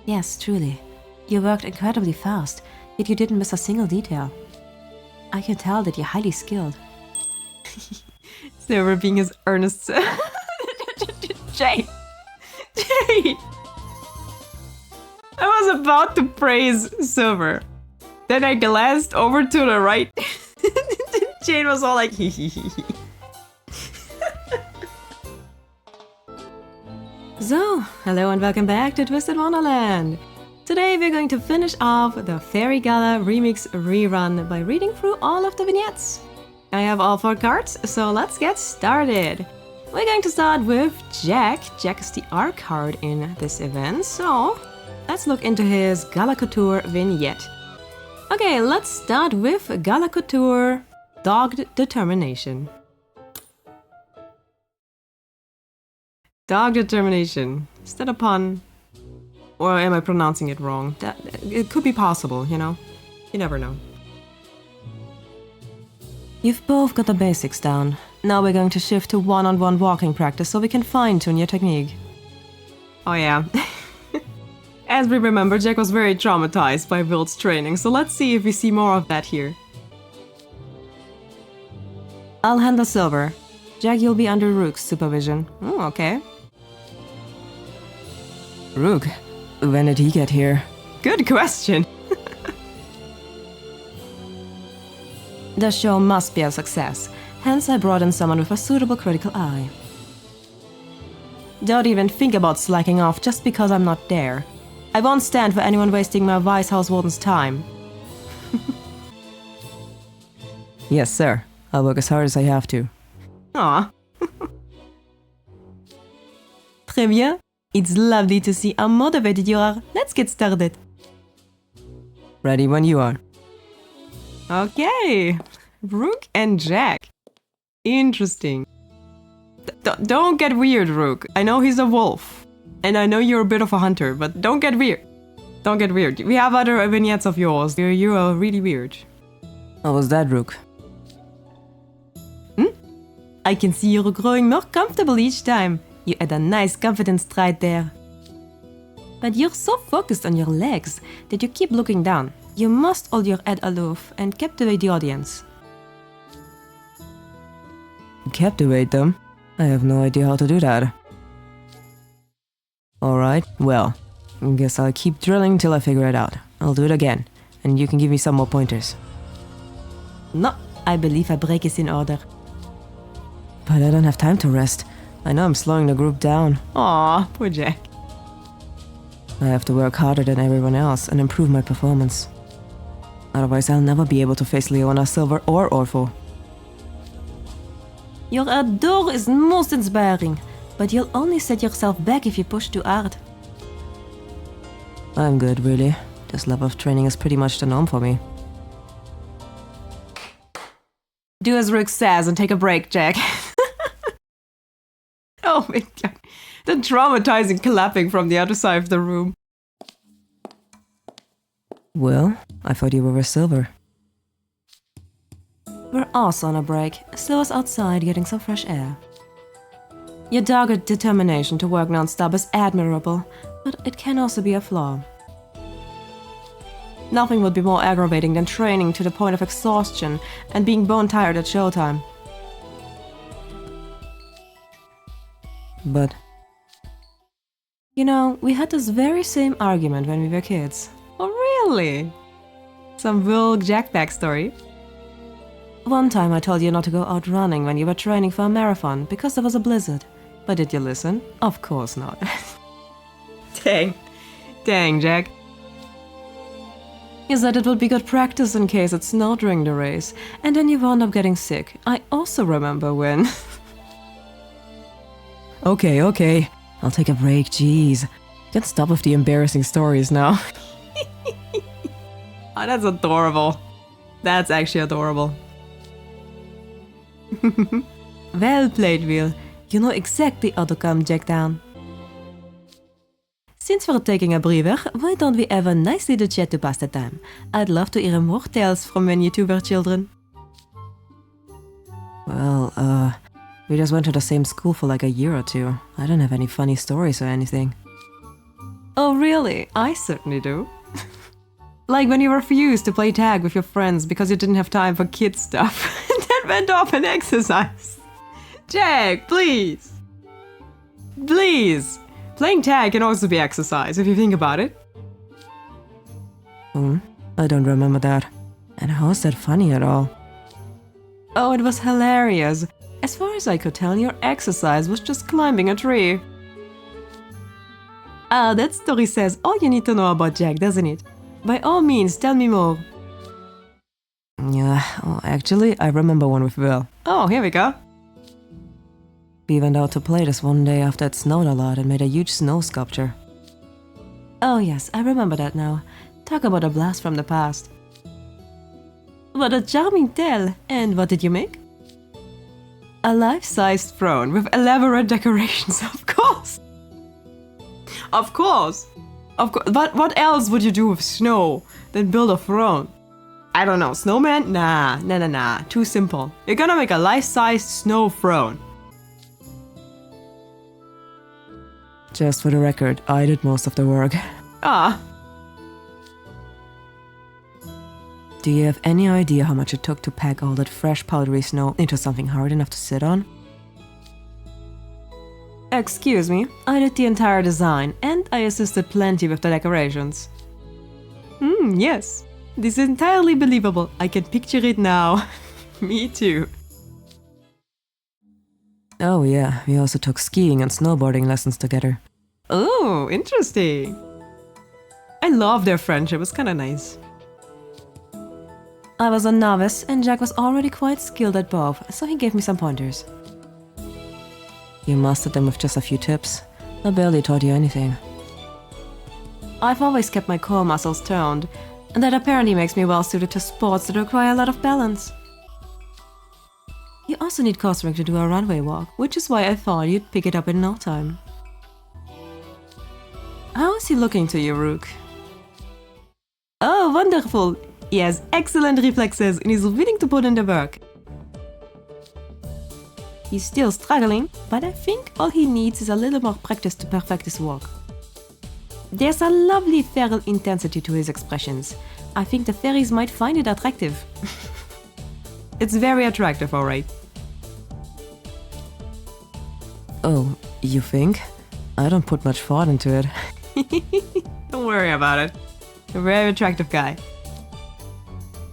Yes, truly. You worked incredibly fast, yet you didn't miss a single detail. I can tell that you're highly skilled. Silver being his earnest... Jay! Jay! I was about to praise Silver. Then I glanced over to the right. Jane was all like, hee hee hee hee. So, hello and welcome back to Twisted Wonderland. Today we're going to finish off the Fairy Gala remix rerun by reading through all of the vignettes. I have all 4 cards, so let's get started. We're going to start with Jack. Jack is the R card in this event, so let's look into his Gala Couture vignette. Okay, let's start with Gala Couture, Dogged Determination. Dogged Determination. Is that a pun? Or am I pronouncing it wrong? It could be possible, you know? You never know. You've both got the basics down. Now we're going to shift to one-on-one walking practice so we can fine-tune your technique. Oh yeah. As we remember, Jack was very traumatized by Walt's training, so let's see if we see more of that here. I'll handle Silver. Jack, you'll be under Rook's supervision. Oh, okay. Rook, when did he get here? Good question. The show must be a success, hence I brought in someone with a suitable critical eye. Don't even think about slacking off just because I'm not there. I won't stand for anyone wasting my wise house warden's time. Yes, sir. I'll work as hard as I have to. Aw. Très bien. It's lovely to see how motivated you are. Let's get started. Ready when you are. Okay. Rook and Jack. Interesting. Don't get weird, Rook. I know he's a wolf. And I know you're a bit of a hunter, but don't get weird. Don't get weird. We have other vignettes of yours. You are really weird. How was that, Rook? I can see you're growing more comfortable each time. You had a nice confidence stride there. But you're so focused on your legs that you keep looking down. You must hold your head aloof and captivate the audience. Captivate them? I have no idea how to do that. Alright, well, I guess I'll keep drilling till I figure it out. I'll do it again, and you can give me some more pointers. No, I believe a break is in order. But I don't have time to rest. I know I'm slowing the group down. Aw, poor Jack. I have to work harder than everyone else and improve my performance. Otherwise, I'll never be able to face Leona, Silver, or Ortho. Your ardor is most inspiring, but you'll only set yourself back if you push too hard. I'm good, really. This level of training is pretty much the norm for me. Do as Rick says and take a break, Jack. Oh my god. The traumatizing clapping from the other side of the room. Well, I thought you were with Silver. We're also on a break. Silver's outside getting some fresh air. Your dogged determination to work non-stop is admirable, but it can also be a flaw. Nothing would be more aggravating than training to the point of exhaustion and being bone-tired at showtime. But... you know, we had this very same argument when we were kids. Oh, really? Some Will Jack backstory? One time I told you not to go out running when you were training for a marathon because there was a blizzard. But did you listen? Of course not. Dang. Dang, Jack. You said it would be good practice in case it snowed during the race, and then you wound up getting sick. I also remember when... Okay. I'll take a break, jeez. You can stop with the embarrassing stories now. Oh, that's adorable. That's actually adorable. Well played, Will. You know exactly how to calm Jack down. Since we're taking a breather, why don't we have a nice little chat to pass the time? I'd love to hear more tales from when you two were children. Well, we just went to the same school for like a year or two. I don't have any funny stories or anything. Oh really? I certainly do. Like when you refused to play tag with your friends because you didn't have time for kid stuff and then went off and exercised. Jack, please! Please! Playing tag can also be exercise if you think about it. I don't remember that. And how is that funny at all? Oh, it was hilarious. As far as I could tell, your exercise was just climbing a tree. Ah, that story says all you need to know about Jack, doesn't it? By all means, tell me more. Yeah, well, actually, I remember one with Will. Oh, here we go. We went out to play this one day after it snowed a lot and made a huge snow sculpture. Oh yes, I remember that now. Talk about a blast from the past. What a charming tale! And what did you make? A life-sized throne with elaborate decorations, of course! Of course! But what else would you do with snow than build a throne? I don't know, snowman? Nah. Too simple. You're gonna make a life-sized snow throne. Just for the record, I did most of the work. Ah. Do you have any idea how much it took to pack all that fresh powdery snow into something hard enough to sit on? Excuse me, I did the entire design and I assisted plenty with the decorations. Yes. This is entirely believable. I can picture it now. Me too. Oh yeah, we also took skiing and snowboarding lessons together. Oh, interesting. I love their friendship, it's kinda nice. I was a novice and Jack was already quite skilled at both, so he gave me some pointers. You mastered them with just a few tips. I barely taught you anything. I've always kept my core muscles toned, and that apparently makes me well suited to sports that require a lot of balance. You also need core strength to do a runway walk, which is why I thought you'd pick it up in no time. How is he looking to you, Rook? Oh, wonderful! He has excellent reflexes and is willing to put in the work. He's still struggling, but I think all he needs is a little more practice to perfect his walk. There's a lovely feral intensity to his expressions. I think the fairies might find it attractive. It's very attractive, alright. Oh, you think? I don't put much thought into it. Don't worry about it. You're a very attractive guy.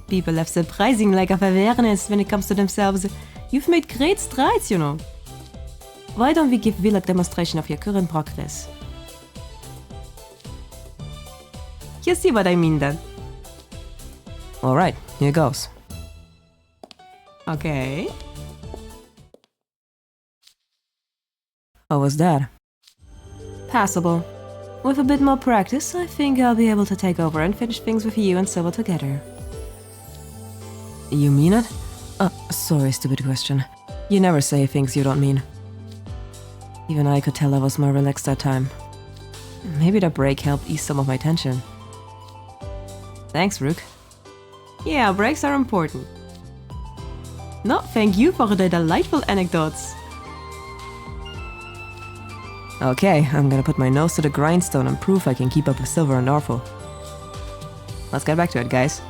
People have surprising lack of awareness when it comes to themselves. You've made great strides, you know. Why don't we give Will a demonstration of your current progress? You see what I mean then? Alright, here goes. Okay. How was that? Passable. With a bit more practice, I think I'll be able to take over and finish things with you and Sybil together. You mean it? Sorry, stupid question. You never say things you don't mean. Even I could tell I was more relaxed that time. Maybe the break helped ease some of my tension. Thanks, Rook. Yeah, breaks are important. No, thank you for the delightful anecdotes. Okay, I'm gonna put my nose to the grindstone and prove I can keep up with Silver and Ortho. Let's get back to it, guys.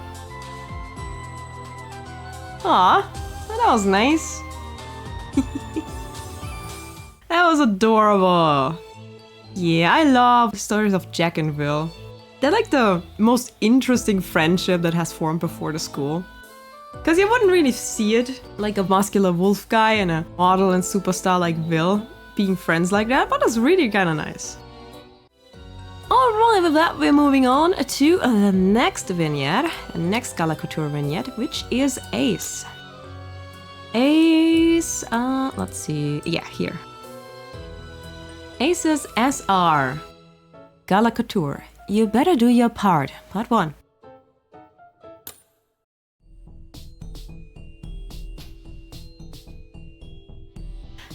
Aw, that was nice. That was adorable. Yeah, I love stories of Jack and Will. They're like the most interesting friendship that has formed before the school. Because you wouldn't really see it, like a muscular wolf guy and a model and superstar like Will being friends like that, but it's really kind of nice. Alright, with that we're moving on to the next vignette, the next Gala Couture vignette, which is Ace. Ace, let's see, yeah, here. Ace's SR. Gala Couture. You better do your part. Part 1.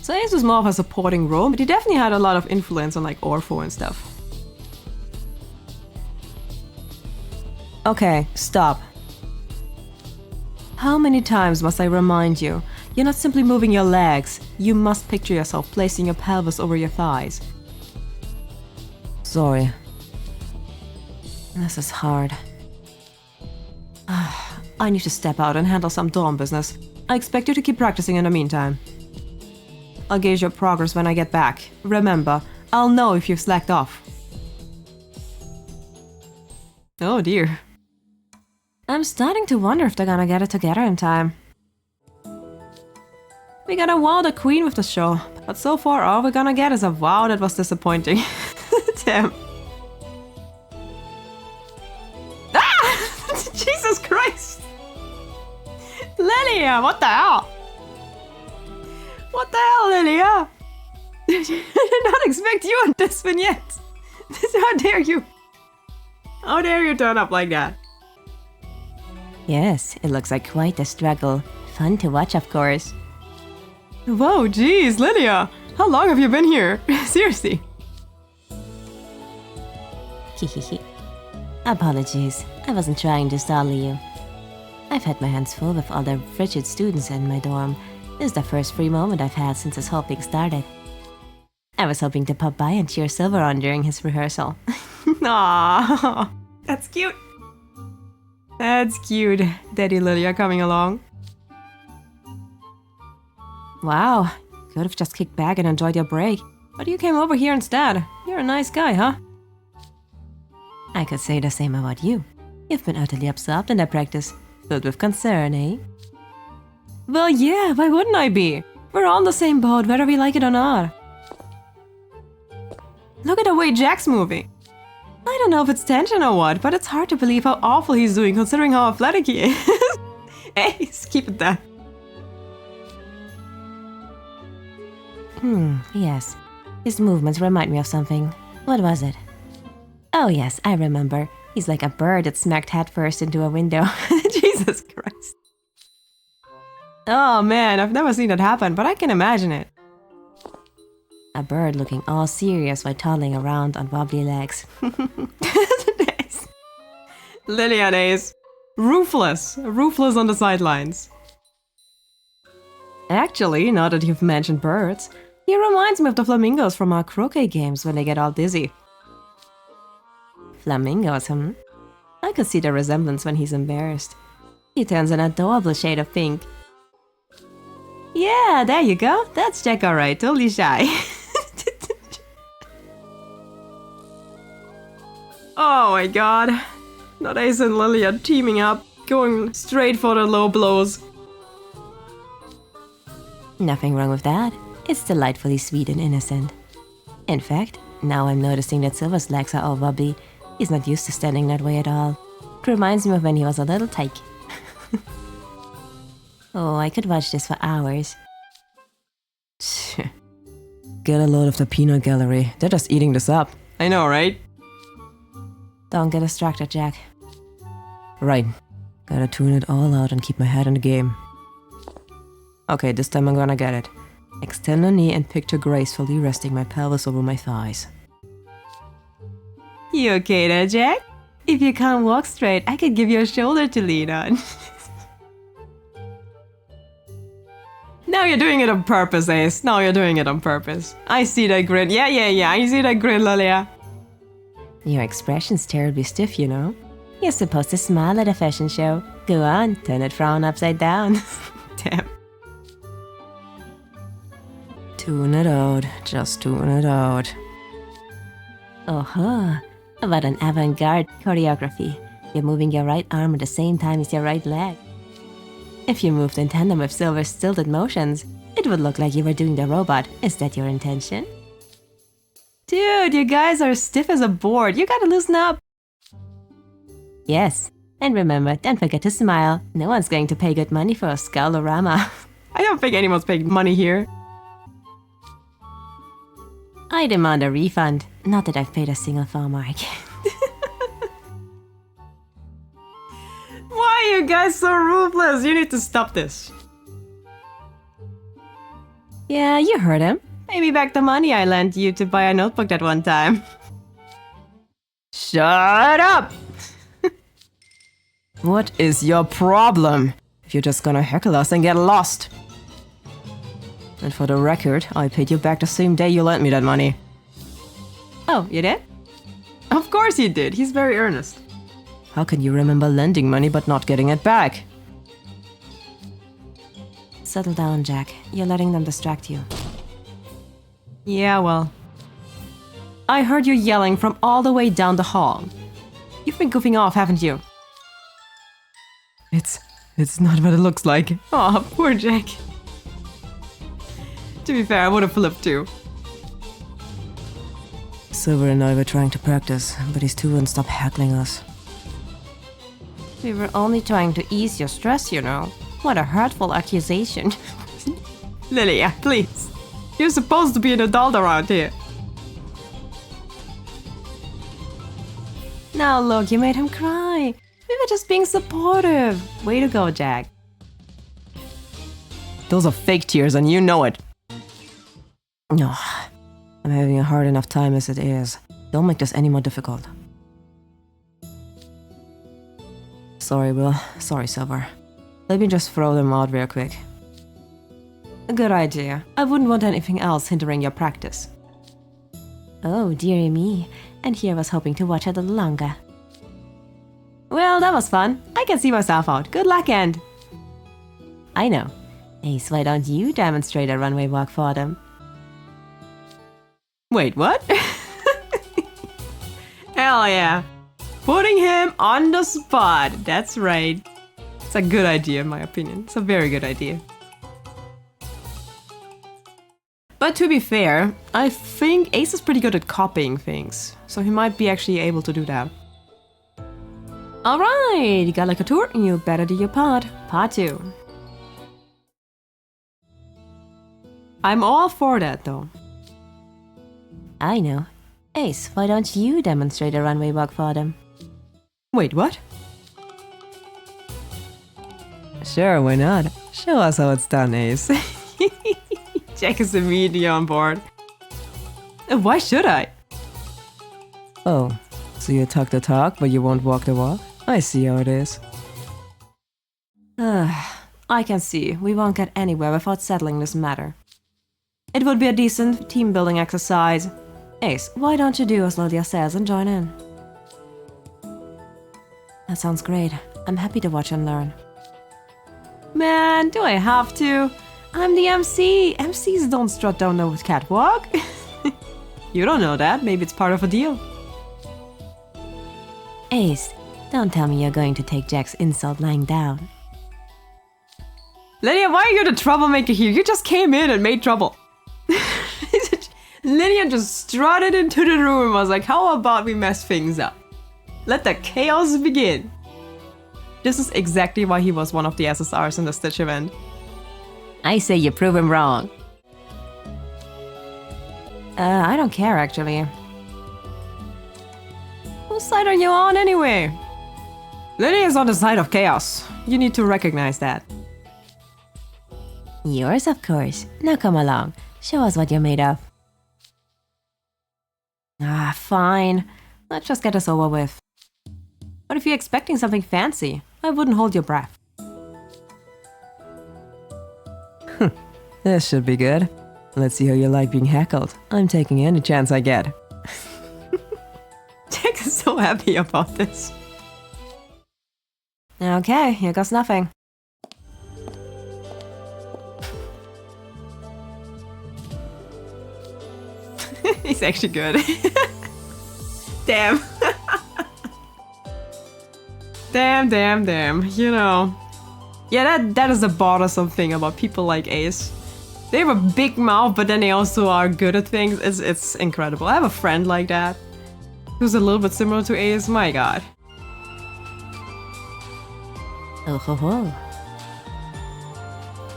So Ace was more of a supporting role, but he definitely had a lot of influence on like Ortho and stuff. Okay, stop. How many times must I remind you? You're not simply moving your legs. You must picture yourself placing your pelvis over your thighs. Sorry. This is hard. I need to step out and handle some dorm business. I expect you to keep practicing in the meantime. I'll gauge your progress when I get back. Remember, I'll know if you've slacked off. Oh dear. I'm starting to wonder if they're gonna get it together in time. We gotta wow the queen with the show, but so far all we're gonna get is a wow that was disappointing. Damn. Ah! Jesus Christ! Lilia, what the hell? What the hell, Lilia? I did not expect you on this vignette. How dare you? How dare you turn up like that? Yes, it looks like quite a struggle. Fun to watch, of course. Whoa, geez, Lilia! How long have you been here? Seriously. Hehehe. Apologies, I wasn't trying to startle you. I've had my hands full with all the frigid students in my dorm. This is the first free moment I've had since this whole thing started. I was hoping to pop by and cheer Silver on during his rehearsal. Aww, that's cute. That's cute, Daddy Lilia coming along. Wow, could have just kicked back and enjoyed your break. But you came over here instead. You're a nice guy, huh? I could say the same about you. You've been utterly absorbed in the practice, filled with concern, eh? Well, yeah, why wouldn't I be? We're all in the same boat, whether we like it or not. Look at the way Jack's moving. I don't know if it's tension or what, but it's hard to believe how awful he's doing considering how athletic he is. Hey, keep it down. Yes. His movements remind me of something. What was it? Oh yes, I remember. He's like a bird that smacked headfirst into a window. Jesus Christ. Oh man, I've never seen that happen, but I can imagine it. A bird looking all serious while toddling around on wobbly legs. Nice. Lilia days. Ruthless on the sidelines. Actually, now that you've mentioned birds, he reminds me of the flamingos from our croquet games when they get all dizzy. Flamingos, I could see the resemblance when he's embarrassed. He turns an adorable shade of pink. Yeah, there you go. That's Jack alright, totally shy. Oh my god. Not Ace and Lilia teaming up, going straight for the low blows. Nothing wrong with that. It's delightfully sweet and innocent. In fact, now I'm noticing that Silver's legs are all wobbly. He's not used to standing that way at all. It reminds me of when he was a little tyke. Oh, I could watch this for hours. Get a load of the peanut gallery. They're just eating this up. I know, right? Don't get distracted, Jack. Right. Gotta tune it all out and keep my head in the game. Okay, this time I'm gonna get it. Extend the knee and picture gracefully resting my pelvis over my thighs. You okay there, Jack? If you can't walk straight, I could give you a shoulder to lean on. Now you're doing it on purpose, Ace. Now you're doing it on purpose. I see that grin. Yeah, I see that grin, Lilia. Your expression's terribly stiff, you know. You're supposed to smile at a fashion show. Go on, turn that frown upside down. Damn. Tune it out. Just tune it out. Oh-ho. What an avant-garde choreography. You're moving your right arm at the same time as your right leg. If you moved in tandem with Silver's stilted motions, it would look like you were doing the robot. Is that your intention? Dude, you guys are stiff as a board. You gotta loosen up. Yes. And remember, don't forget to smile. No one's going to pay good money for a skull-orama. I don't think anyone's paying money here. I demand a refund. Not that I've paid a single mark. Why are you guys so ruthless? You need to stop this. Yeah, you heard him. Pay me back the money I lent you to buy a notebook that one time. Shut up! What is your problem? If you're just gonna heckle us and get lost. And for the record, I paid you back the same day you lent me that money. Oh, you did? Of course he did. He's very earnest. How can you remember lending money but not getting it back? Settle down, Jack. You're letting them distract you. Yeah, well. I heard you yelling from all the way down the hall. You've been goofing off, haven't you? It's not what it looks like. Oh, poor Jack. To be fair, I would have flipped too. Silver and I were trying to practice, but these two wouldn't stop heckling us. We were only trying to ease your stress, you know. What a hurtful accusation. Lilia, please. You're supposed to be an adult around here. Now look, you made him cry. We were just being supportive. Way to go, Jack. Those are fake tears and you know it. No, I'm having a hard enough time as it is. Don't make this any more difficult. Sorry, Will. Sorry, Silver. Let me just throw them out real quick. A good idea. I wouldn't want anything else hindering your practice. Oh, dearie me. And here was hoping to watch a little longer. Well, that was fun. I can see myself out. Good luck, and... I know. Ace, why don't you demonstrate a runway walk for them? Wait, what? Hell yeah. Putting him on the spot. That's right. It's a good idea, in my opinion. It's a very good idea. But to be fair, I think Ace is pretty good at copying things. So he might be actually able to do that. Alright, Gala Couture, you better do your part. Part 2. I'm all for that, though. I know. Ace, why don't you demonstrate a runway walk for them? Wait, what? Sure, why not? Show us how it's done, Ace. Jack is immediately on board. Why should I? Oh, so you talk the talk, but you won't walk the walk? I see how it is. I can see. We won't get anywhere without settling this matter. It would be a decent team-building exercise. Ace, why don't you do as Lydia says and join in? That sounds great. I'm happy to watch and learn. Man, do I have to? I'm the MC. MCs don't strut down the catwalk. You don't know that. Maybe it's part of a deal. Ace, don't tell me you're going to take Jack's insult lying down. Lydia, why are you the troublemaker here? You just came in and made trouble. Lydia just strutted into the room and was like, how about we mess things up? Let the chaos begin. This is exactly why he was one of the SSRs in the Stitch event. I say you prove him wrong. I don't care, actually. Whose side are you on, anyway? Lydia is on the side of chaos. You need to recognize that. Yours, of course. Now come along. Show us what you're made of. Ah, fine. Let's just get this over with. But if you're expecting something fancy, I wouldn't hold your breath. This should be good. Let's see how you like being heckled. I'm taking any chance I get. Jack is so happy about this. Okay, here goes nothing. He's actually good. Damn. Damn. You know. Yeah, that is a bothersome thing about people like Ace. They have a big mouth, but then they also are good at things. It's incredible. I have a friend like that, who's a little bit similar to Ace. My god. Oh ho ho.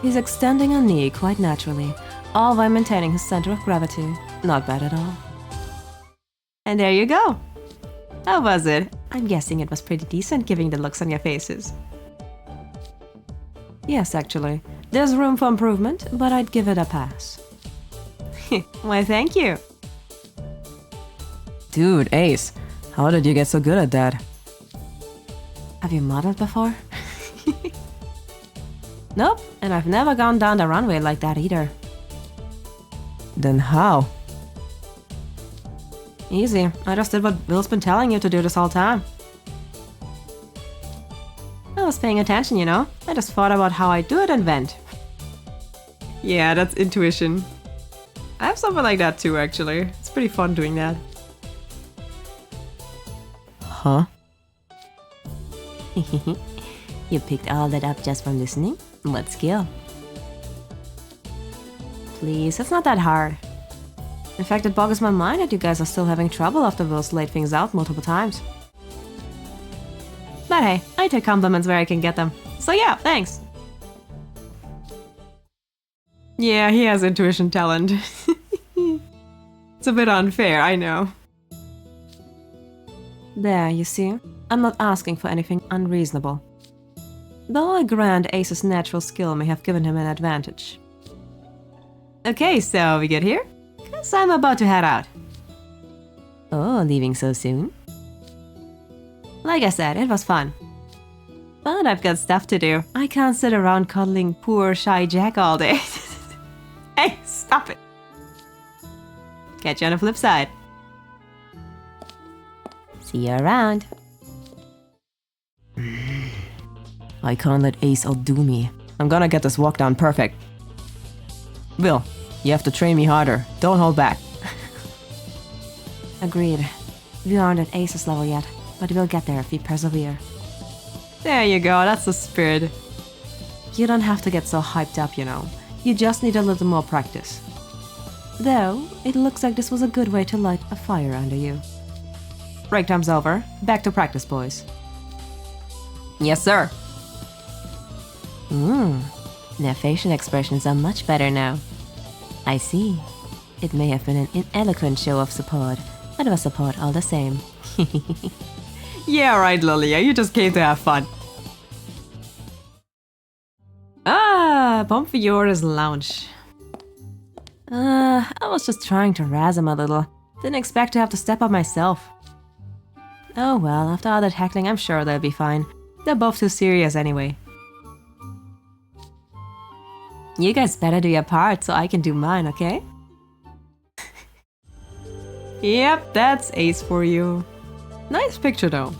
He's extending a knee quite naturally, all while maintaining his center of gravity. Not bad at all. And there you go. How was it? I'm guessing it was pretty decent given the looks on your faces. Yes, actually. There's room for improvement, but I'd give it a pass. Why, thank you. Dude, Ace, how did you get so good at that? Have you modeled before? Nope, and I've never gone down the runway like that either. Then how? Easy. I just did what Bill's been telling you to do this whole time. I was paying attention, you know? I just thought about how I do it and went. Yeah, that's intuition. I have something like that too, actually. It's pretty fun doing that. Huh? You picked all that up just from listening? What skill? Please, it's not that hard. In fact, it boggles my mind that you guys are still having trouble after Will's laid things out multiple times. But hey, I take compliments where I can get them. So yeah, thanks. Yeah, he has intuition talent. It's a bit unfair, I know. There, you see? I'm not asking for anything unreasonable. Though I grant Ace's natural skill may have given him an advantage. Okay, so we get here? 'Cause I'm about to head out. Oh, leaving so soon? Like I said, it was fun. But I've got stuff to do. I can't sit around cuddling poor shy Jack all day. Hey, stop it! Catch you on the flip side. See you around. I can't let Ace outdo me. I'm gonna get this walk down perfect. Will, you have to train me harder. Don't hold back. Agreed. We aren't at Ace's level yet, but we'll get there if we persevere. There you go, that's the spirit. You don't have to get so hyped up, you know. You just need a little more practice. Though, it looks like this was a good way to light a fire under you. Break time's over. Back to practice, boys. Yes, sir. Their facial expressions are much better now. I see. It may have been an ineloquent show of support, but it was support all the same. Yeah, right, Lilia, you just came to have fun. Ah, Pomfiore's lounge. I was just trying to razz him a little. Didn't expect to have to step up myself. Oh well, after all that heckling, I'm sure they'll be fine. They're both too serious anyway. You guys better do your part so I can do mine, okay? Yep, that's Ace for you. Nice picture though.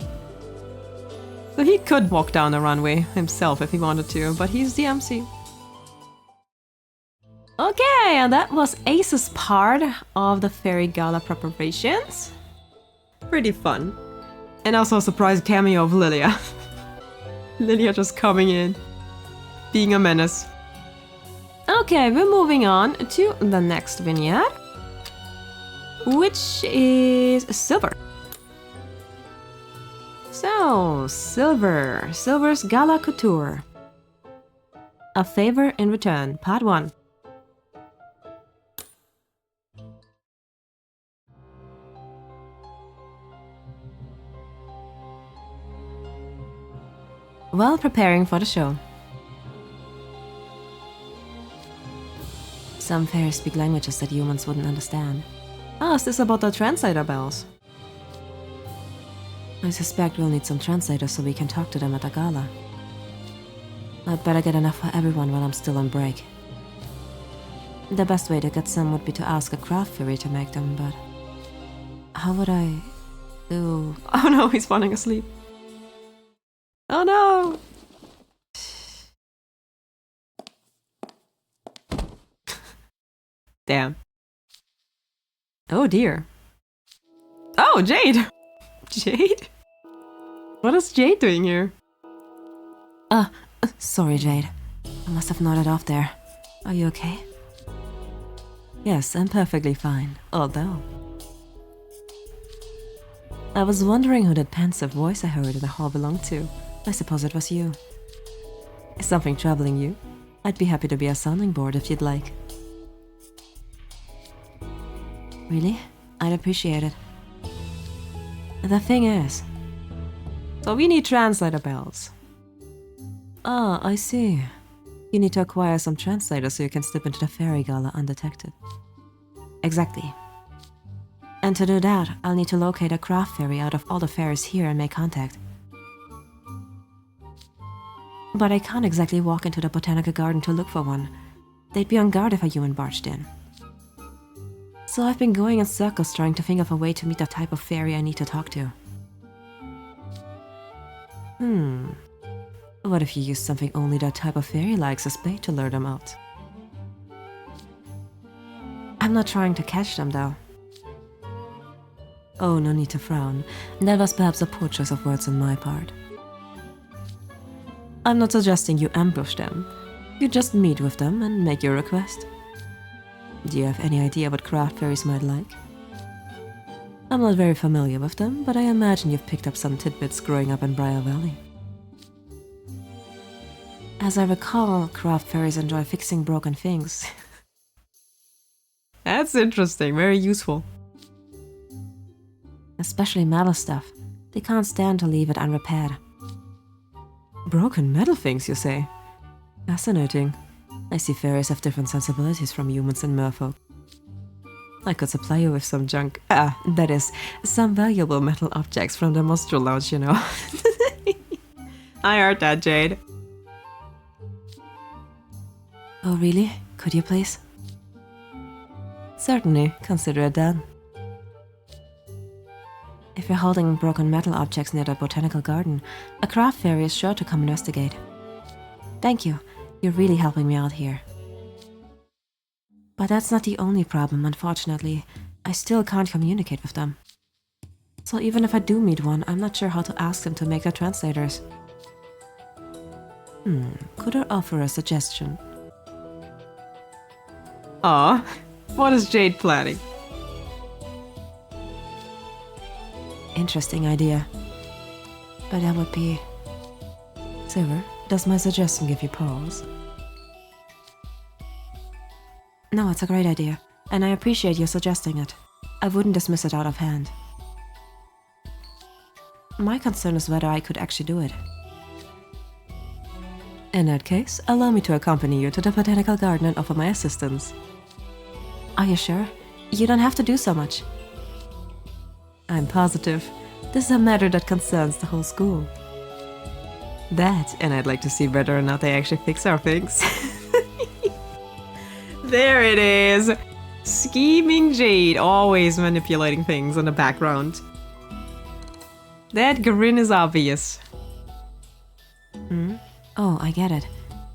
So he could walk down the runway himself if he wanted to, but he's the MC. Okay, and that was Ace's part of the Fairy Gala preparations. Pretty fun. And also a surprise cameo of Lilia. Lilia just coming in, being a menace. Okay, we're moving on to the next vignette, which is silver. So, silver. Silver's Gala Couture. A Favor in Return, Part 1. While preparing for the show. Some fairies speak languages that humans wouldn't understand. Ah, is this about the translator bells? I suspect we'll need some translators so we can talk to them at the gala. I'd better get enough for everyone while I'm still on break. The best way to get some would be to ask a craft fairy to make them, but... how would I... do... Oh no, he's falling asleep. Oh no! Damn. Oh dear. Oh, Jade! Jade? What is Jade doing here? Sorry, Jade. I must have nodded off there. Are you okay? Yes, I'm perfectly fine, although... I was wondering who that pensive voice I heard in the hall belonged to. I suppose it was you. Is something troubling you? I'd be happy to be a sounding board if you'd like. Really? I'd appreciate it. The thing is... So we need translator bells. Ah, I see. You need to acquire some translators so you can slip into the Fairy Gala undetected. Exactly. And to do that, I'll need to locate a craft fairy out of all the fairies here and make contact. But I can't exactly walk into the botanical garden to look for one. They'd be on guard if a human barged in. So I've been going in circles trying to think of a way to meet the type of fairy I need to talk to. What if you use something only that type of fairy likes as bait to lure them out? I'm not trying to catch them though. Oh, no need to frown. That was perhaps a poor choice of words on my part. I'm not suggesting you ambush them. You just meet with them and make your request. Do you have any idea what craft fairies might like? I'm not very familiar with them, but I imagine you've picked up some tidbits growing up in Briar Valley. As I recall, craft fairies enjoy fixing broken things. That's interesting, very useful. Especially metal stuff. They can't stand to leave it unrepaired. Broken metal things, you say? Fascinating. I see fairies have different sensibilities from humans and merfolk. I could supply you with some junk. That is, some valuable metal objects from the Monster Lounge, you know. I heard that, Jade. Oh, really? Could you please? Certainly, consider it done. If you're holding broken metal objects near the botanical garden, a craft fairy is sure to come investigate. Thank you. You're really helping me out here. But that's not the only problem, unfortunately. I still can't communicate with them. So even if I do meet one, I'm not sure how to ask them to make their translators. Could I offer a suggestion? Aw, what is Jade planning? Interesting idea. But that would be... Silver, does my suggestion give you pause? No, it's a great idea, and I appreciate you suggesting it. I wouldn't dismiss it out of hand. My concern is whether I could actually do it. In that case, allow me to accompany you to the botanical garden and offer my assistance. Are you sure? You don't have to do so much. I'm positive. This is a matter that concerns the whole school. That, and I'd like to see whether or not they actually fix our things. There it is! Scheming Jade, always manipulating things in the background. That grin is obvious. Oh, I get it.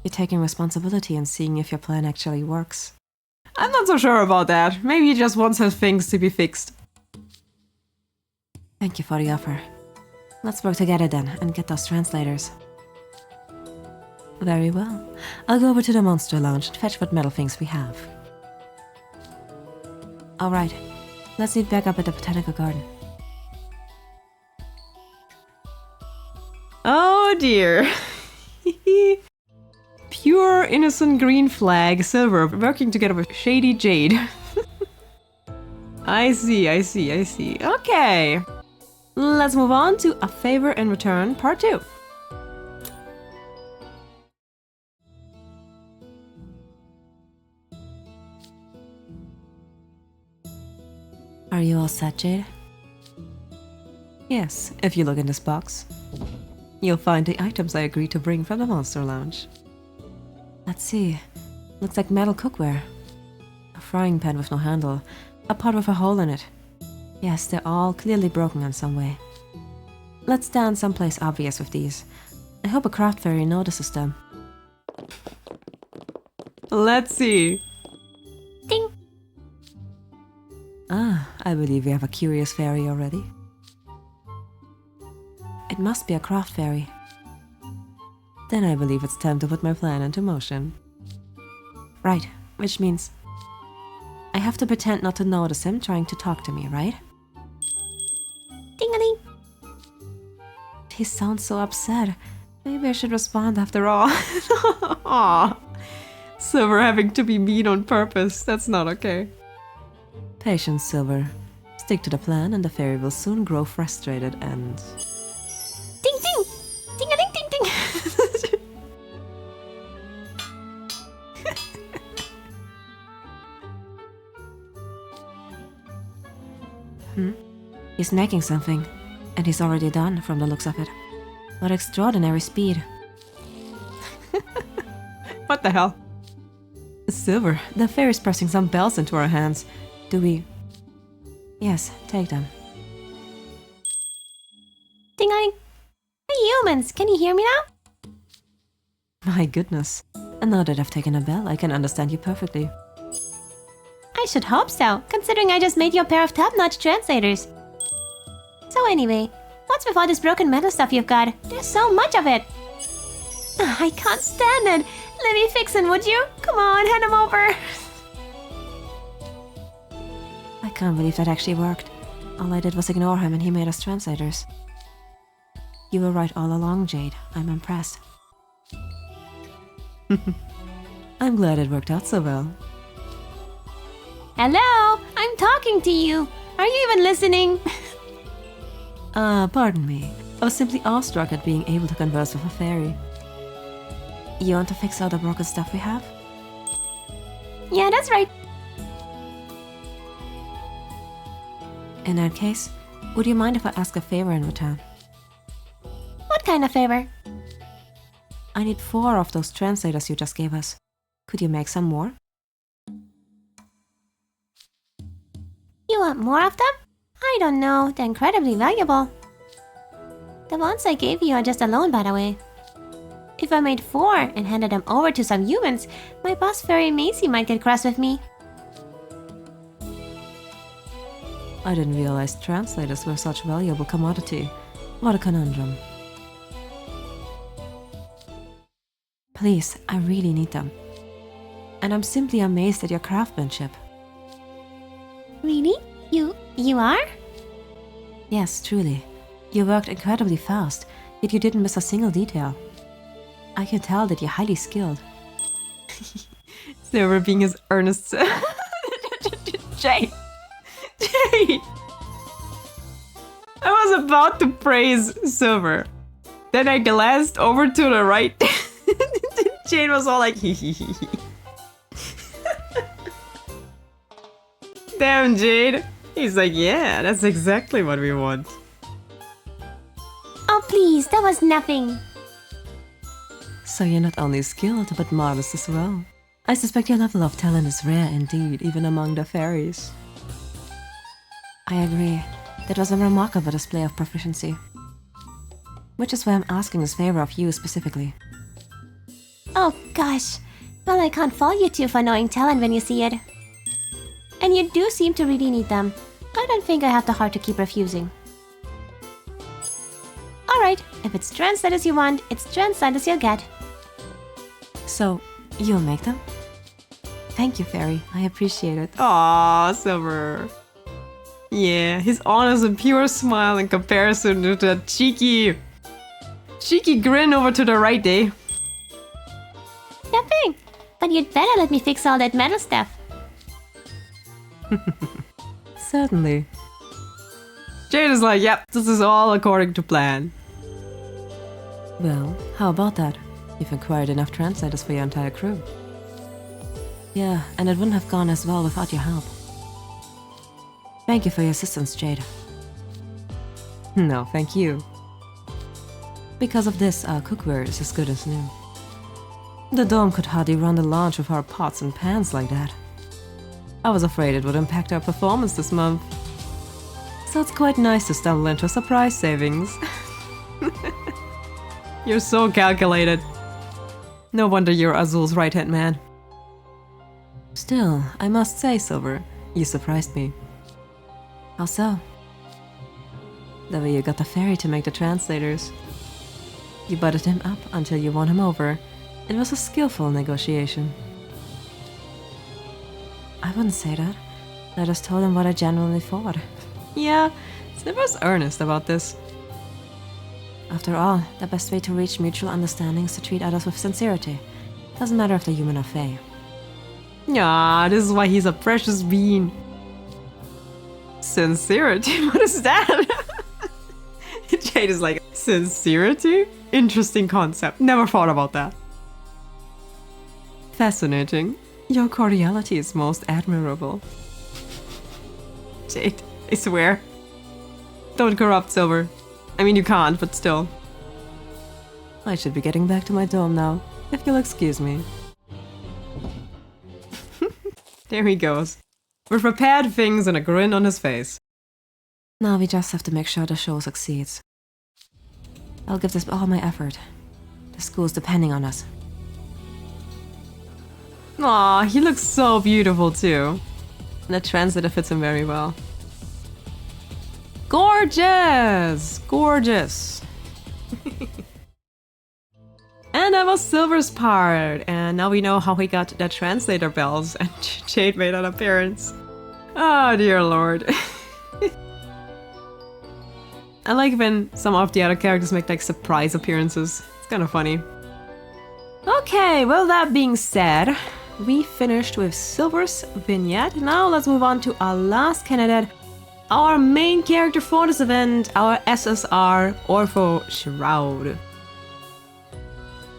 You're taking responsibility and seeing if your plan actually works. I'm not so sure about that. Maybe he just wants his things to be fixed. Thank you for the offer. Let's work together then and get those translators. Very well. I'll go over to the Monster Lounge and fetch what metal things we have. Alright, let's meet back up at the Botanical Garden. Oh dear. Pure innocent green flag, Silver, working together with shady Jade. I see. Okay. Let's move on to A Favor in Return, Part 2. Are you all set, Jade? Yes, if you look in this box, you'll find the items I agreed to bring from the Monster Lounge. Let's see. Looks like metal cookware. A frying pan with no handle. A pot with a hole in it. Yes, they're all clearly broken in some way. Let's stand someplace obvious with these. I hope a craft fairy notices them. Let's see. Ding! Ah, I believe we have a curious fairy already. It must be a craft fairy. Then I believe it's time to put my plan into motion. Right, which means I have to pretend not to notice him trying to talk to me, right? Ding-a-ling! He sounds so upset. Maybe I should respond after all. Aw. Silver having to be mean on purpose. That's not okay. Patience, Silver. Stick to the plan and the fairy will soon grow frustrated and... Ding ding! Ding-a-ling ding ding! He's making something, and he's already done from the looks of it. What extraordinary speed. What the hell? Silver, the fairy's pressing some bells into our hands. Do we... Yes, take them. Ding-dong! Hey humans, can you hear me now? My goodness. And now that I've taken a bell, I can understand you perfectly. I should hope so, considering I just made you a pair of top-notch translators. So anyway, what's with all this broken metal stuff you've got? There's so much of it! I can't stand it! Let me fix it, would you? Come on, hand him over! I can't believe that actually worked. All I did was ignore him and he made us translators. You were right all along, Jade. I'm impressed. I'm glad it worked out so well. Hello! I'm talking to you! Are you even listening? Pardon me. I was simply awestruck at being able to converse with a fairy. You want to fix all the broken stuff we have? Yeah, that's right. In that case, would you mind if I ask a favor in return? What kind of favor? I need 4 of those translators you just gave us. Could you make some more? You want more of them? I don't know, they're incredibly valuable. The ones I gave you are just a loan, by the way. If I made 4 and handed them over to some humans, my boss Fairy Macy might get cross with me. I didn't realize translators were such a valuable commodity. What a conundrum. Please, I really need them. And I'm simply amazed at your craftsmanship. Really? You are? Yes, truly. You worked incredibly fast, yet you didn't miss a single detail. I can tell that you're highly skilled. Silver being his earnest... Jade! Jade! I was about to praise Silver. Then I glanced over to the right. Jade was all like, hee hee hee hee. Damn, Jade. He's like, yeah, that's exactly what we want. Oh please, that was nothing. So you're not only skilled, but modest as well. I suspect your level of talent is rare indeed, even among the fairies. I agree. That was a remarkable display of proficiency. Which is why I'm asking this favor of you specifically. Oh gosh. Well, I can't fault you two for knowing talent when you see it. And you do seem to really need them. I don't think I have the heart to keep refusing. Alright, if it's translators you want, it's translators you'll get. So, you'll make them? Thank you, Fairy. I appreciate it. Aww, Silver. Yeah, his honest and pure smile in comparison to the cheeky grin over to the right, eh? Nothing. But you'd better let me fix all that metal stuff. Certainly. Jade is like, yep, this is all according to plan. Well, how about that? You've acquired enough translators for your entire crew. Yeah, and it wouldn't have gone as well without your help. Thank you for your assistance, Jade. No, thank you. Because of this, our cookware is as good as new. The dome could hardly run the launch with our pots and pans like that. I was afraid it would impact our performance this month. So it's quite nice to stumble into a surprise savings. You're so calculated. No wonder you're Azul's right-hand man. Still, I must say, Silver, you surprised me. How so? The way you got the fairy to make the translators. You butted him up until you won him over. It was a skillful negotiation. I wouldn't say that. I just told him what I genuinely thought. Yeah, Silver's earnest about this. After all, the best way to reach mutual understanding is to treat others with sincerity. Doesn't matter if they're human or fae. Yeah, this is why he's a precious bean. Sincerity? What is that? Jade is like, sincerity? Interesting concept. Never thought about that. Fascinating. Your cordiality is most admirable. Jade, I swear. Don't corrupt Silver. I mean, you can't, but still. I should be getting back to my dome now, if you'll excuse me. There he goes. with prepared things and a grin on his face. Now we just have to make sure the show succeeds. I'll give this all my effort. The school's depending on us. Aw, he looks so beautiful too. And the translator fits him very well. Gorgeous! Gorgeous! And that was Silver's part. And now we know how he got the translator bells and Jade made an appearance. Oh dear lord. I like when some of the other characters make like surprise appearances. It's kind of funny. Okay, well that being said, we finished with Silver's vignette. Now let's move on to our last candidate, our main character for this event, our SSR Ortho Shroud.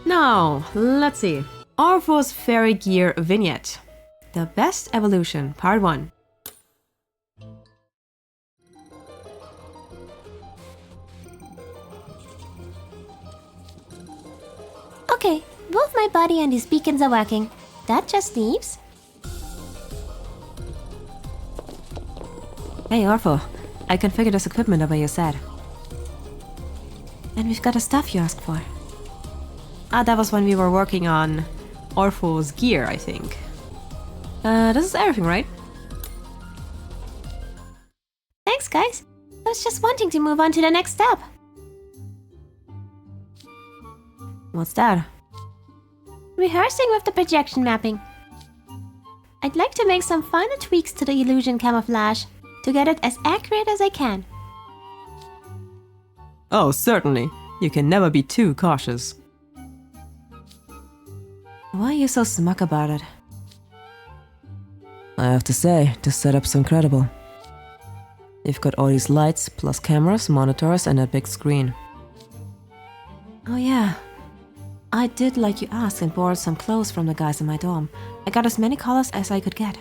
Now, let's see. Ortho's Fairy Gear vignette. The Best Evolution, Part 1. Okay, both my body and these beacons are working. That just leaves. Hey Ortho, I configured this equipment the way you said. And we've got the stuff you asked for. Ah, that was when we were working on Ortho's gear, I think. This is everything, right? Thanks, guys. I was just wanting to move on to the next step. What's that? Rehearsing with the projection mapping. I'd like to make some final tweaks to the illusion camouflage to get it as accurate as I can. Oh, certainly. You can never be too cautious. Why are you so smug about it? I have to say, this setup's incredible. You've got all these lights, plus cameras, monitors, and a big screen. Oh yeah. I did like you asked and borrowed some clothes from the guys in my dorm. I got as many colors as I could get.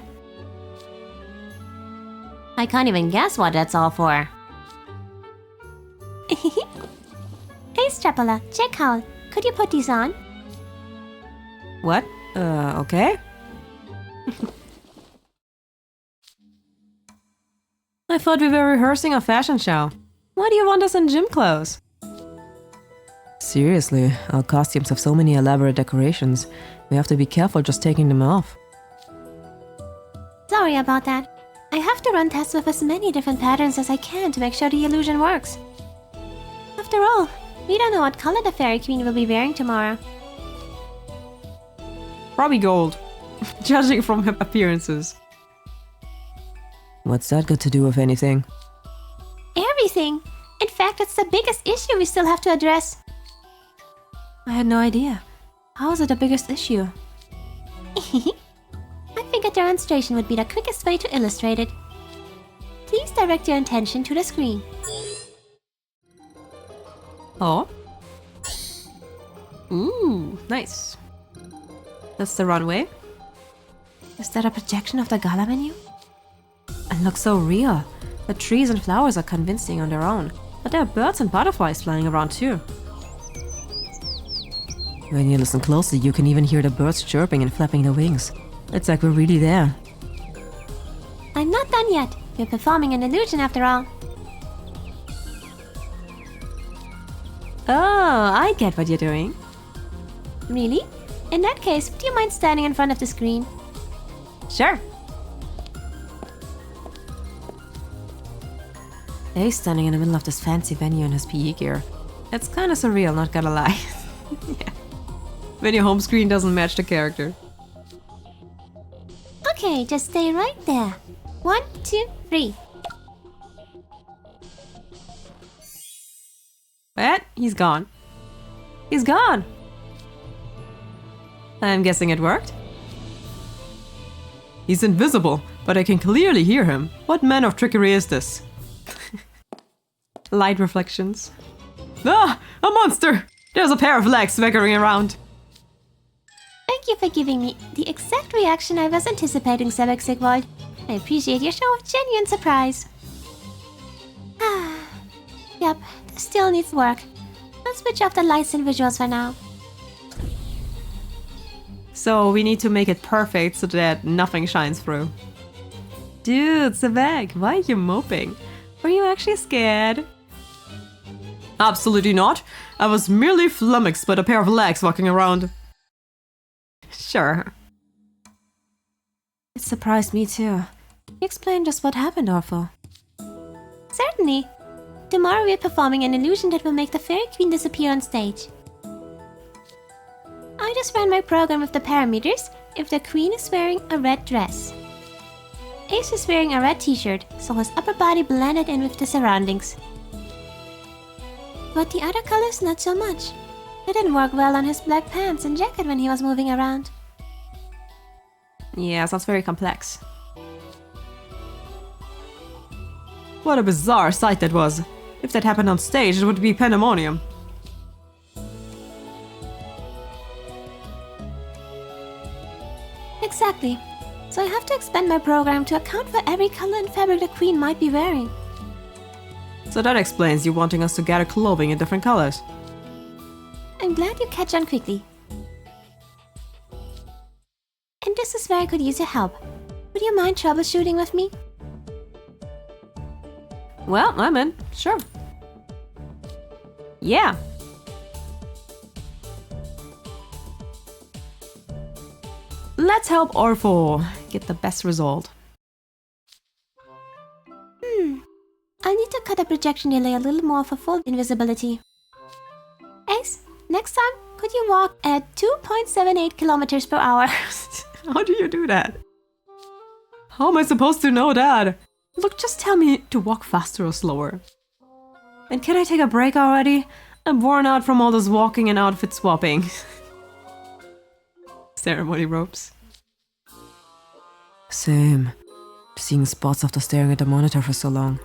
I can't even guess what that's all for. Hey Strapala, check out. Could you put these on? What? Okay. I thought we were rehearsing a fashion show. Why do you want us in gym clothes? Seriously, our costumes have so many elaborate decorations. We have to be careful just taking them off. Sorry about that. I have to run tests with as many different patterns as I can to make sure the illusion works. After all, we don't know what color the Fairy Queen will be wearing tomorrow. Probably gold, judging from her appearances. What's that got to do with anything? Everything! In fact, it's the biggest issue we still have to address. I had no idea. How is it the biggest issue? I figured demonstration would be the quickest way to illustrate it. Please direct your attention to the screen. Oh. Ooh, nice. That's the runway. Is that a projection of the gala menu? It looks so real. The trees and flowers are convincing on their own, but there are birds and butterflies flying around too. When you listen closely, you can even hear the birds chirping and flapping their wings. It's like we're really there. I'm not done yet. We're performing an illusion after all. Oh, I get what you're doing. Really? In that case, do you mind standing in front of the screen? Sure. He's standing in the middle of this fancy venue in his PE gear. It's kind of surreal, not gonna lie. Yeah. When your home screen doesn't match the character. Okay, just stay right there. 1, 2, 3. What? He's gone. He's gone! I'm guessing it worked? He's invisible, but I can clearly hear him. What manner of trickery is this? Light reflections. Ah! A monster! There's a pair of legs swaggering around. Thank you for giving me the exact reaction I was anticipating, Sebek Sigvald. I appreciate your show of genuine surprise. Yep, this still needs work. Let's switch off the lights and visuals for now. So we need to make it perfect so that nothing shines through. Dude, Sebek, why are you moping? Were you actually scared? Absolutely not. I was merely flummoxed by a pair of legs walking around. Sure. It surprised me too. Explain just what happened, Ortho. Certainly. Tomorrow we're performing an illusion that will make the Fairy Queen disappear on stage. I just ran my program with the parameters if the Queen is wearing a red dress. Ace is wearing a red t-shirt, so his upper body blended in with the surroundings. But the other colors not so much. It didn't work well on his black pants and jacket when he was moving around. Yeah, sounds very complex. What a bizarre sight that was. If that happened on stage, it would be pandemonium. Exactly. So I have to expand my program to account for every color and fabric the Queen might be wearing. So that explains you wanting us to gather clothing in different colors. I'm glad you catch on quickly. And this is where I could use your help. Would you mind troubleshooting with me? Well, I'm in. Sure. Yeah. Let's help Ortho get the best result. I'll need to cut the projection delay a little more for full invisibility. Ace, next time, could you walk at 2.78 kilometers per hour? How do you do that? How am I supposed to know that? Look, just tell me to walk faster or slower. And can I take a break already? I'm worn out from all this walking and outfit swapping. Ceremony ropes. Same. Seeing spots after staring at the monitor for so long.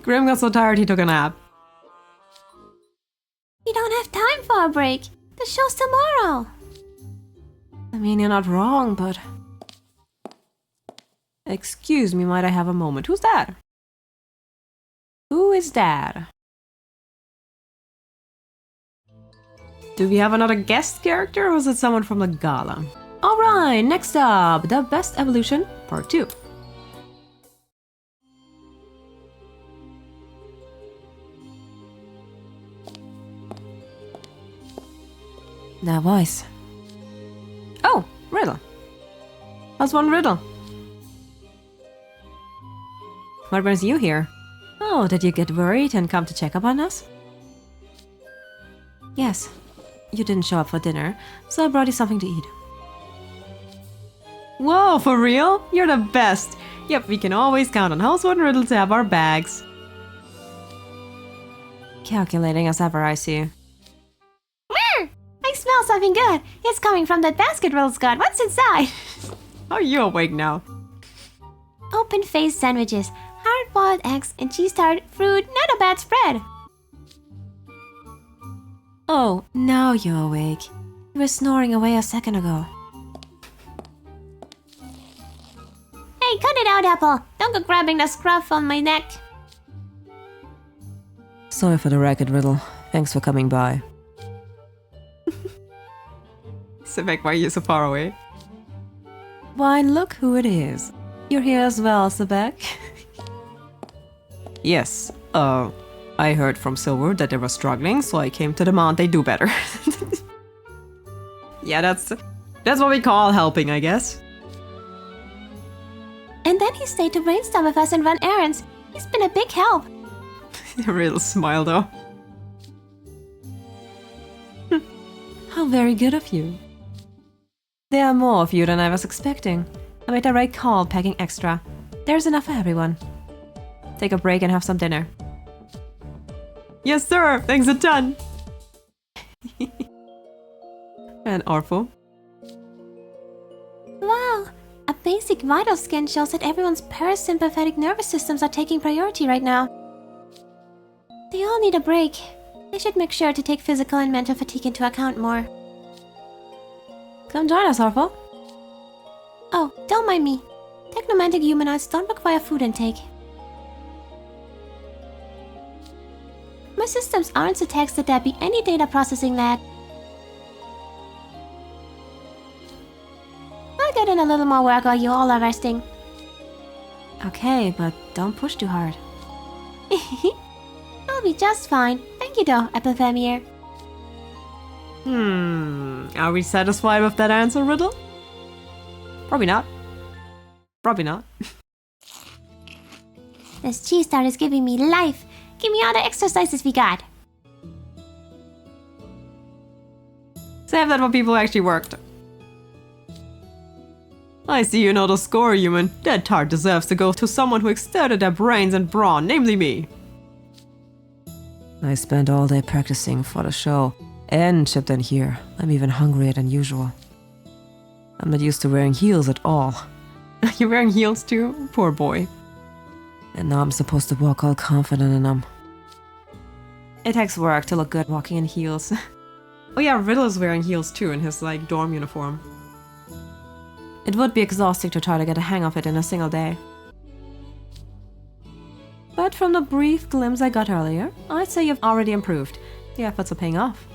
Grim got so tired he took a nap. We don't have time for a break. The show's tomorrow. I mean, you're not wrong, but... Excuse me, might I have a moment? Who's that? Who is that? Do we have another guest character or is it someone from the gala? Alright, next up, the best evolution, part 2. That voice. Oh, riddle. How's one riddle? What brings you here? Oh, did you get worried and come to check up on us? Yes. You didn't show up for dinner, so I brought you something to eat. Whoa, for real? You're the best! Yep, we can always count on Housewood and Riddle to have our bags. Calculating as ever, I see. I smell something good. It's coming from that basket Riddles got. What's inside? How are you awake now? Open-faced sandwiches, hard-boiled eggs, and cheese-tart fruit. Not a bad spread. Oh, now you're awake. You were snoring away a second ago. Hey, cut it out, Apple. Don't go grabbing the scruff on my neck. Sorry for the racket, Riddle. Thanks for coming by. Sebek, why are you so far away? Why, look who it is. You're here as well, Sebek. Yes, I heard from Silver that they were struggling, so I came to demand they do better. Yeah, that's what we call helping, I guess. And then he stayed to brainstorm with us and run errands. He's been a big help. A real smile, though. How very good of you. There are more of you than I was expecting. I made the right call packing extra. There's enough for everyone. Take a break and have some dinner. Yes, sir! Thanks a ton! And Ortho? Wow, a basic vital scan shows that everyone's parasympathetic nervous systems are taking priority right now. They all need a break. I should make sure to take physical and mental fatigue into account more. Come join us, Ortho. Oh, don't mind me. Technomantic humanoids don't require food intake. My systems aren't so taxed that there be any data processing lag. in a little more work while you all are resting. Okay, but don't push too hard. I'll be just fine. Thank you though, Apple Premier. Are we satisfied with that answer, Riddle? Probably not. Probably not. This cheese tart is giving me life. Give me all the exercises we got. Save that for people who actually worked. I see you know the score, human. That tart deserves to go to someone who exerted their brains and brawn, namely me. I spent all day practicing for the show and chipped in here. I'm even hungrier than usual. I'm not used to wearing heels at all. You're wearing heels too? Poor boy. And now I'm supposed to walk all confident in them. It takes work to look good walking in heels. Oh yeah, Riddle's wearing heels too in his like dorm uniform. It would be exhausting to try to get a hang of it in a single day. But from the brief glimpse I got earlier, I'd say you've already improved. The efforts are paying off.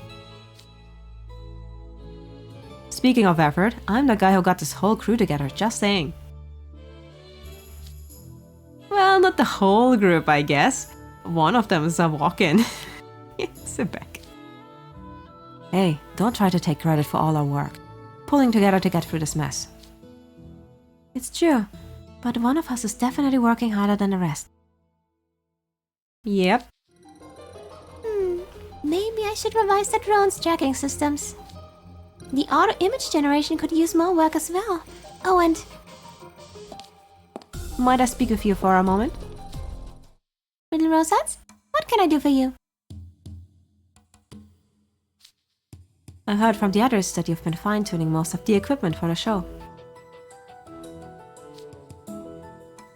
Speaking of effort, I'm the guy who got this whole crew together, just saying. Well, not the whole group, I guess. One of them is a walk-in. Sit back. Hey, don't try to take credit for all our work. Pulling together to get through this mess. It's true, but one of us is definitely working harder than the rest. Yep. Maybe I should revise the drone's tracking systems. The auto image generation could use more work as well. Oh, and Might I speak with you for a moment? Little Rosettes, what can I do for you? I heard from the others that you've been fine-tuning most of the equipment for the show.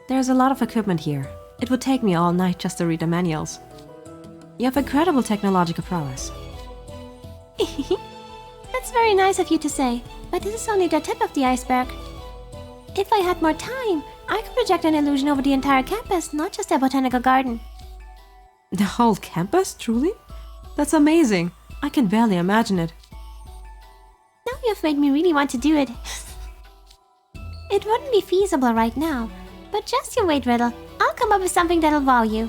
There's a lot of equipment here. It would take me all night just to read the manuals. You have incredible technological prowess. That's very nice of you to say, but this is only the tip of the iceberg. If I had more time, I could project an illusion over the entire campus, not just the botanical garden. The whole campus, truly? That's amazing. I can barely imagine it. Now you've made me really want to do it. It wouldn't be feasible right now, but just you wait, Riddle. I'll come up with something that'll wow you.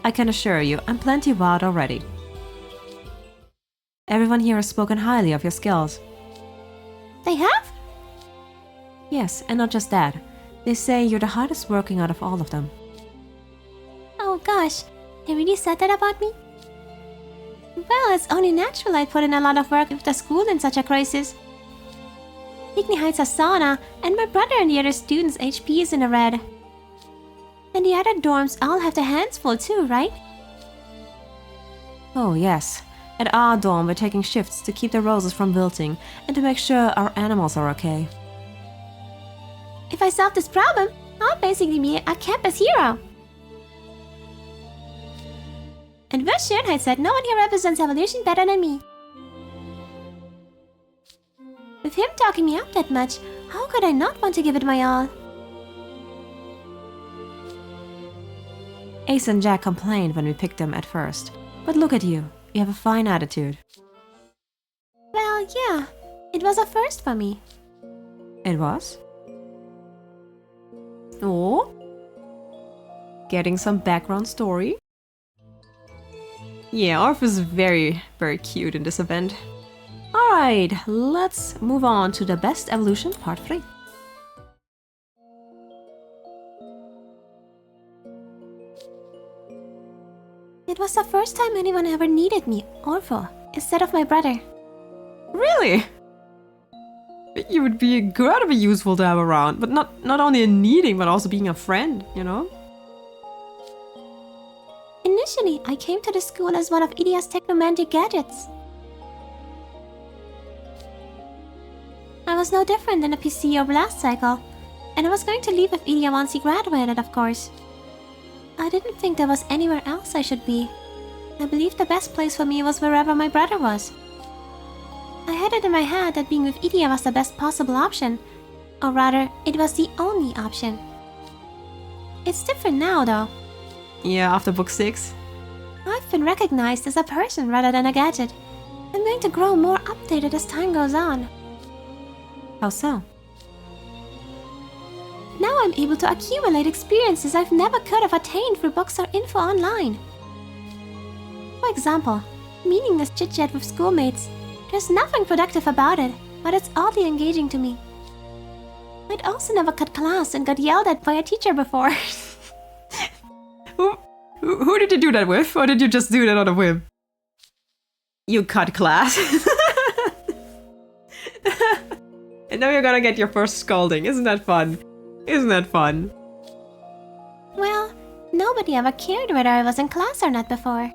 I can assure you, I'm plenty wowed already. Everyone here has spoken highly of your skills. They have? Yes, and not just that. They say you're the hardest working out of all of them. Oh gosh, they really said that about me? Well, it's only natural I put in a lot of work with the school in such a crisis. Picnic Heights has sauna, and my brother and the other students' HP is in the red. And the other dorms all have their hands full too, right? Oh yes. At our dorm we're taking shifts to keep the roses from wilting and to make sure our animals are okay. If I solve this problem, I'll basically be a campus hero. And for sure, I said no one here represents evolution better than me. With him talking me up that much, how could I not want to give it my all? Ace and Jack complained when we picked them at first. But look at you. You have a fine attitude. Well, yeah. It was a first for me. It was? Oh? Getting some background story? Yeah, Orph is very, very cute in this event. Alright, let's move on to the best evolution part 3. It was the first time anyone ever needed me, Ortho, instead of my brother. Really? You would be incredibly useful to have around, but not only in needing, but also being a friend, you know? Initially, I came to the school as one of Idia's technomantic gadgets. I was no different than a PC or blast cycle, and I was going to leave with Idia once he graduated, of course. I didn't think there was anywhere else I should be. I believed the best place for me was wherever my brother was. I had it in my head that being with Idia was the best possible option, or rather, it was the only option. It's different now, though. Yeah, after book 6. I've been recognized as a person rather than a gadget. I'm going to grow more updated as time goes on. How so? Now I'm able to accumulate experiences I've never could have attained through books or info online. For example, meaningless chit-chat with schoolmates. There's nothing productive about it, but it's oddly engaging to me. I'd also never cut class and got yelled at by a teacher before. Who did you do that with? Or did you just do that on a whim? You cut class. And now you're gonna get your first scolding. Isn't that fun? Isn't that fun? Well, nobody ever cared whether I was in class or not before.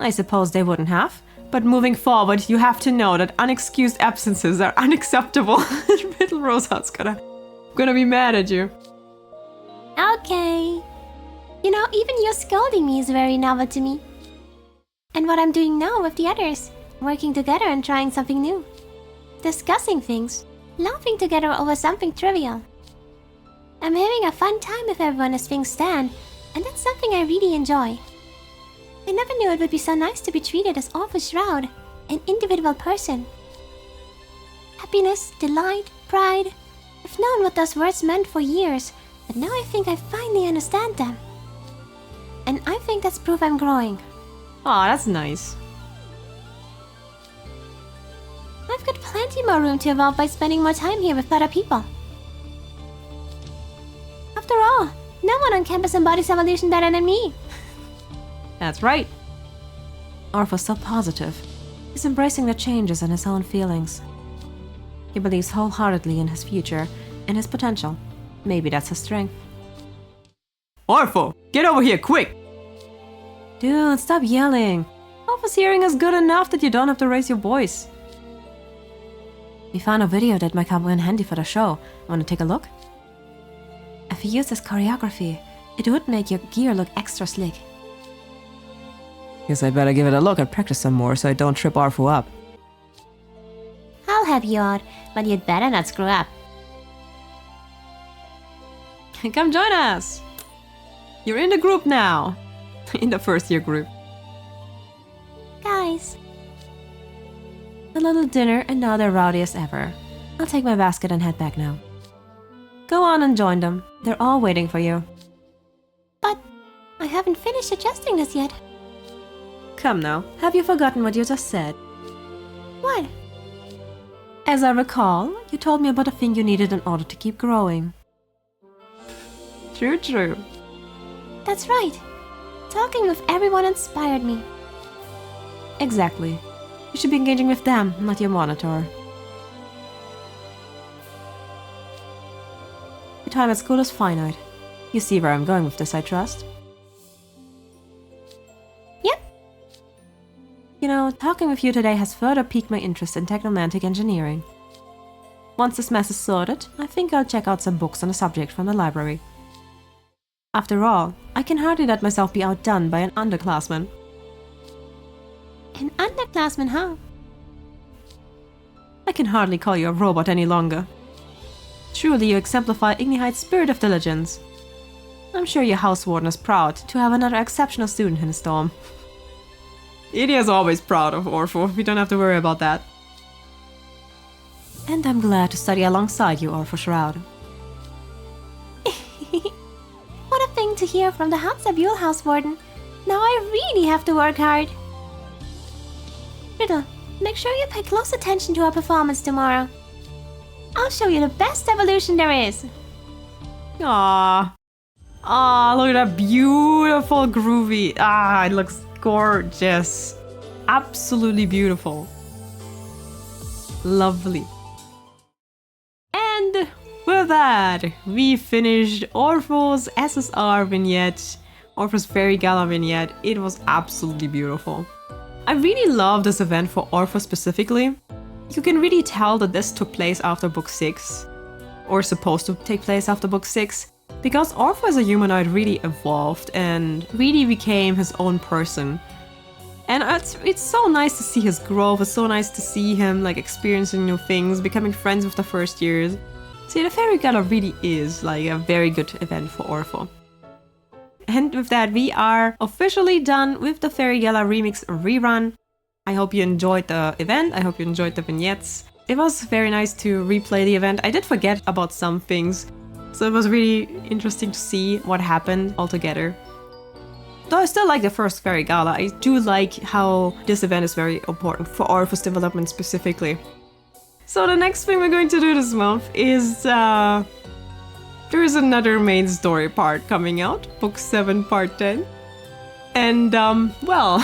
I suppose they wouldn't have. But moving forward, you have to know that unexcused absences are unacceptable. Little Roseheart's gonna be mad at you. Okay. You know, even your scolding me is very novel to me. And what I'm doing now with the others, working together and trying something new. Discussing things, laughing together over something trivial. I'm having a fun time with everyone as things stand, and that's something I really enjoy. I never knew it would be so nice to be treated as Ortho Shroud, an individual person. Happiness, delight, pride. I've known what those words meant for years, but now I think I finally understand them. And I think that's proof I'm growing. Aw, that's nice. I've got plenty more room to evolve by spending more time here with other people. After all, no one on campus embodies evolution better than me. That's right. Ortho's so positive. He's embracing the changes and his own feelings. He believes wholeheartedly in his future and his potential. Maybe that's his strength. Ortho, get over here, quick! Dude, stop yelling. Ortho's hearing is good enough that you don't have to raise your voice. We found a video that might come in handy for the show. Want to take a look? If you use this choreography, it would make your gear look extra slick. Guess I better give it a look and practice some more so I don't trip Ortho up. I'll help you out, but you'd better not screw up. Come join us! You're in the group now. In the first year group. Guys, A little dinner and now they're rowdy as ever. I'll take my basket and head back now. Go on and join them. They're all waiting for you. but I haven't finished adjusting this yet. Come now, have you forgotten what you just said? What? As I recall, you told me about a thing you needed in order to keep growing. True, true. That's right. Talking with everyone inspired me. Exactly. You should be engaging with them, not your monitor. Your time at school is finite. You see where I'm going with this, I trust? Yep. You know, talking with you today has further piqued my interest in technomantic engineering. Once this mess is sorted, I think I'll check out some books on the subject from the library. After all, I can hardly let myself be outdone by an underclassman. An underclassman, huh? I can hardly call you a robot any longer. Truly, you exemplify Ignihide's spirit of diligence. I'm sure your house warden is proud to have another exceptional student in his dorm. Idia is always proud of Ortho. We don't have to worry about that. And I'm glad to study alongside you, Ortho Shroud. What a thing to hear from the Hatsabule house warden. Now I really have to work hard. Riddle, make sure you pay close attention to our performance tomorrow. I'll show you the best evolution there is. Aww. Ah, look at that beautiful groovy. Ah, it looks gorgeous. Absolutely beautiful. Lovely. And with that, we finished Ortho's SSR vignette, Ortho's Fairy Gala vignette. It was absolutely beautiful. I really love this event for Ortho specifically. You can really tell that this took place after book 6, or supposed to take place after book 6, because Ortho as a humanoid really evolved and really became his own person. And it's so nice to see his growth, it's so nice to see him like experiencing new things, becoming friends with the first years. See, the Fairy Gala really is like a very good event for Ortho. And with that, we are officially done with the Fairy Gala Remix rerun. I hope you enjoyed the event, I hope you enjoyed the vignettes. It was very nice to replay the event. I did forget about some things, So it was really interesting to see what happened altogether. Though I still like the first Fairy Gala, I do like how this event is very important for Ortho's development specifically. So the next thing we're going to do this month is there is another main story part coming out, Book 7 Part 10. And well,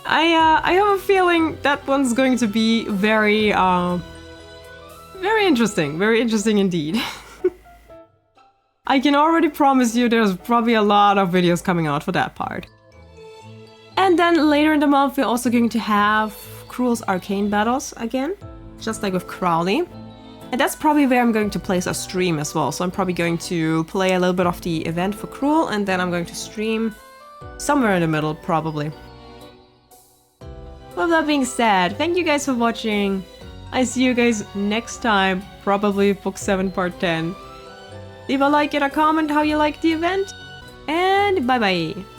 I have a feeling that one's going to be very interesting indeed. I can already promise you there's probably a lot of videos coming out for that part. And then later in the month we're also going to have Cruel's Arcane Battles again, just like with Crowley. And that's probably where I'm going to place a stream as well, so I'm probably going to play a little bit of the event for Cruel and then I'm going to stream somewhere in the middle probably. With that being said, thank you guys for watching. I see you guys next time, probably Book 7 Part 10. Leave a like and a comment how you liked the event, and bye bye!